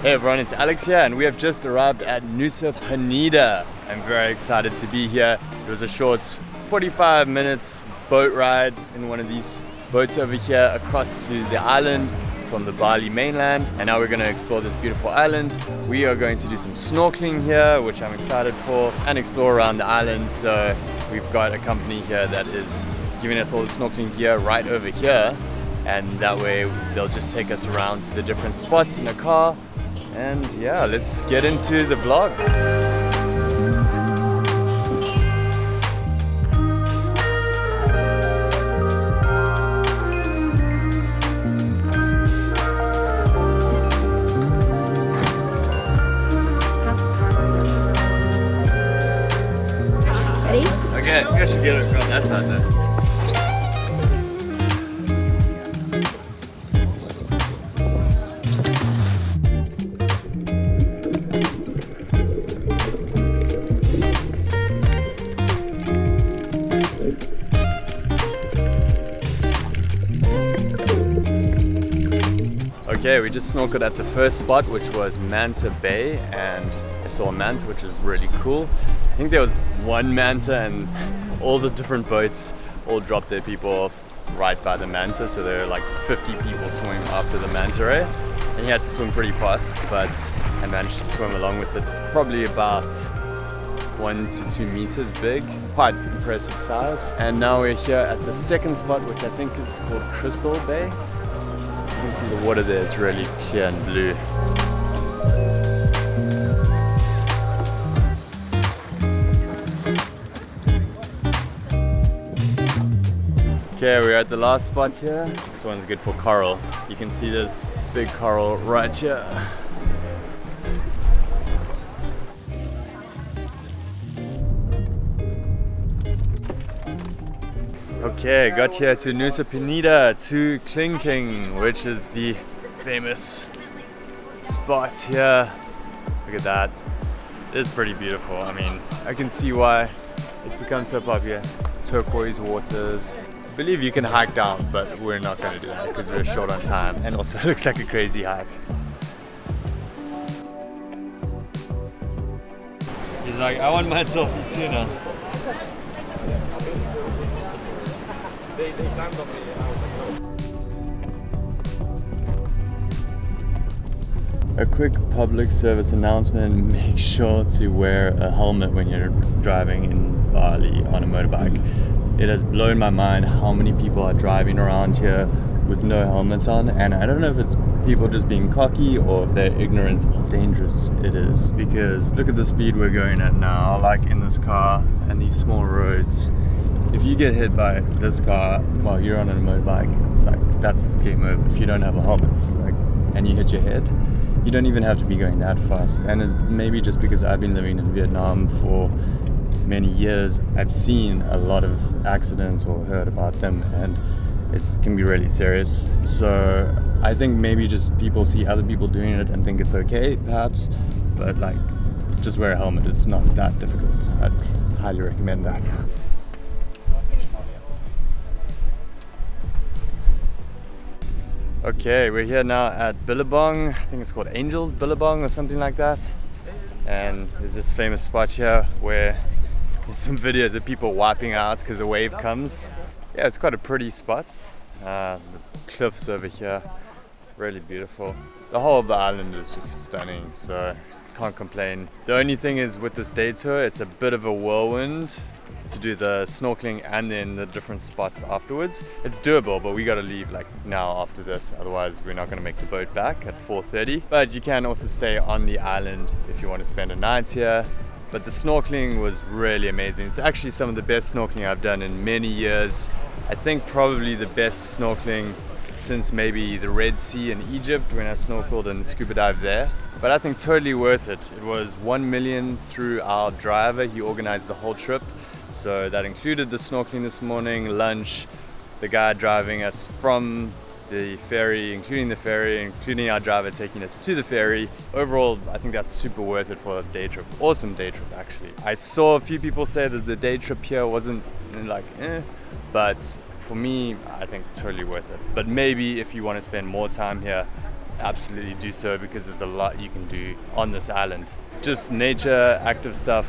Hey everyone, it's Alex here and we have just arrived at Nusa Penida. I'm very excited to be here. It was a short 45 minutes boat ride in one of these boats over here across to the island from the Bali mainland, and now we're going to explore this beautiful island. We are going to do some snorkeling here, which I'm excited for, and explore around the island. So we've got a company here that is giving us all the snorkeling gear right over here, and that way they'll just take us around to the different spots in a car. And yeah, let's get into the vlog. Ready? Okay, I should get it on that side then. Okay, we just snorkeled at the first spot, which was Manta Bay, and I saw a manta, which was really cool. I think there was one manta and all the different boats all dropped their people off right by the manta, so there were like 50 people swimming after the manta ray, and you had to swim pretty fast, but I managed to swim along with it. Probably about 1 to 2 meters big, quite impressive size. And now we're here at the second spot, which I think is called Crystal Bay. You can see the water there is really clear and blue. Okay, we're at the last spot here. This one's good for coral. You can see this big coral right here. Okay, got here to Nusa Penida, to Kelingking, which is the famous spot here. Look at that. It is pretty beautiful. I mean, I can see why it's become so popular. Turquoise waters. I believe you can hike down, but we're not going to do that because we're short on time, and also it looks like a crazy hike. He's like, I want myself a tuna. A quick public service announcement: make sure to wear a helmet when you're driving in Bali on a motorbike. It has blown my mind how many people are driving around here with no helmets on, and I don't know if it's people just being cocky or if they're ignorant how dangerous it is, because look at the speed we're going at now, like in this car and these small roads. If you get hit by this car while you're on a motorbike, like that's game over. If you don't have a helmet, like, and you hit your head, you don't even have to be going that fast. And it, maybe just because I've been living in Vietnam for many years, I've seen a lot of accidents or heard about them, and it can be really serious. So I think maybe just people see other people doing it and think it's okay, perhaps, but like, just wear a helmet. It's not that difficult. I'd highly recommend that. Okay, we're here now at Billabong. I think it's called Angel's Billabong or something like that. And there's this famous spot here where there's some videos of people wiping out because a wave comes. Yeah, it's quite a pretty spot. The cliffs over here, really beautiful. The whole of the island is just stunning, so can't complain. The only thing is with this day tour, it's a bit of a whirlwind to do the snorkeling and then the different spots afterwards. It's doable, but we gotta leave like now after this, otherwise we're not gonna make the boat back at 4:30. But you can also stay on the island if you want to spend a night here. But the snorkeling was really amazing. It's actually some of the best snorkeling I've done in many years. I think probably the best snorkeling since maybe the Red Sea in Egypt when I snorkeled and scuba dived there. But I think totally worth it. It was 1 million through our driver. He organized the whole trip. So that included the snorkeling this morning, lunch, the guy driving us from the ferry, including our driver taking us to the ferry. Overall, I think that's super worth it for a day trip. Awesome day trip, actually. I saw a few people say that the day trip here wasn't like, but for me, I think totally worth it. But maybe if you want to spend more time here, absolutely do so, because there's a lot you can do on this island. Just nature, active stuff,